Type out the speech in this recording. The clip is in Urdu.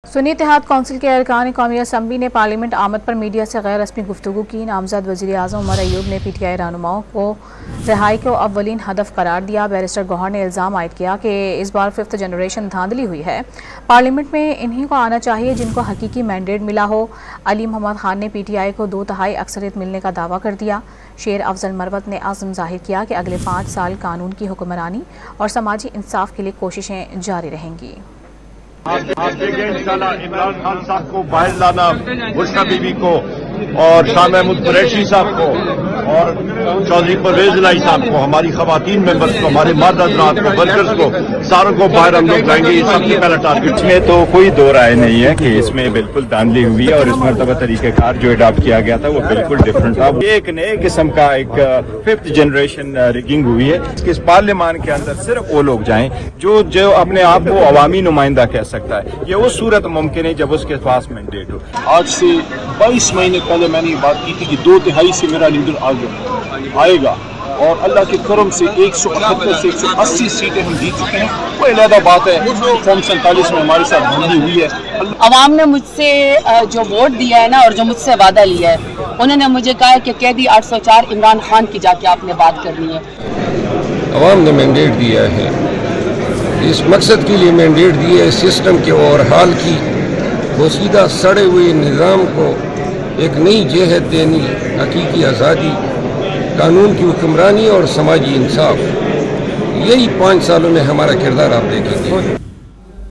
سنی اتحاد کونسل کے ارکان قومی اسمبلی نے پارلیمنٹ آمد پر میڈیا سے غیر رسمی گفتگو کی۔ نامزد وزیر اعظم عمر ایوب نے پی ٹی آئی رہنماؤں کو رہائی کو اولین ہدف قرار دیا۔ بیرسٹر گوہر نے الزام عائد کیا کہ اس بار 5th جنریشن دھاندلی ہوئی ہے، پارلیمنٹ میں انہی کو آنا چاہیے جن کو حقیقی مینڈیٹ ملا ہو۔ علی محمد خان نے پی ٹی آئی کو 2/3 اکثریت ملنے کا دعویٰ کر دیا۔ شیر افضل مروت نے عزم ظاہر کیا کہ اگلے 5 سال قانون کی حکمرانی اور سماجی انصاف کے لیے کوششیں جاری رہیں گی۔ آپ دیکھیں انشاءاللہ عمران خان صاحب کو باہر لانا، بشرا بی بی کو اور شاہ محمود قریشی صاحب کو اور چودھری پرویز الہی صاحب کو، ہماری خواتین ممبرز کو، ہمارے مرد حضرات کو، ورکرز کو، ساروں کو باہر ہم لوگ لائیں گے۔ یہ سب سے پہلا ٹارگیٹ۔ اس میں تو کوئی دو رائے نہیں ہے کہ اس میں بالکل دھاندلی ہوئی ہے، اور اس مرتبہ طریقہ کار جو اڈاپٹ کیا گیا تھا وہ بالکل ڈفرنٹ تھا۔ ایک نئے قسم کا ایک 5th جنریشن ریگنگ ہوئی ہے۔ اس پارلیمان کے اندر صرف وہ لوگ جائیں جو اپنے آپ کو عوامی نمائندہ کہہ سکتا ہے۔ یہ اس صورت ممکن ہے جب اس کے پاس مینڈیٹ ہو۔ آج سے 22 مہینے پہلے میں نے یہ بات کی تھی کہ 2/3 سے میرا لیڈر آئے گا، اور اللہ کے کرم سے 178 سے 180 سیٹیں ہم جیت چکے ہیں۔ وہ علیحدہ بات ہے، فارم 47 میں ہمارے ساتھ دھاندلی ہوئی ہے۔ عوام نے مجھ سے جو ووٹ دیا ہے نا، اور جو مجھ سے وعدہ لیا ہے، انہوں نے مجھے کہا کہ قیدی 804 عمران خان کی جا کے آپ نے بات کرنی ہے۔ عوام نے مینڈیٹ دیا ہے، اس مقصد کے لیے مینڈیٹ دیا ہے، سسٹم کے اوورہال کی، بوسیدہ سڑے ہوئے نظام کو ایک نئی جہت دینی، حقیقی آزادی، قانون کی حکمرانی اور سماجی انصاف۔ یہی 5 سالوں میں ہمارا کردار آپ دیکھیں گے۔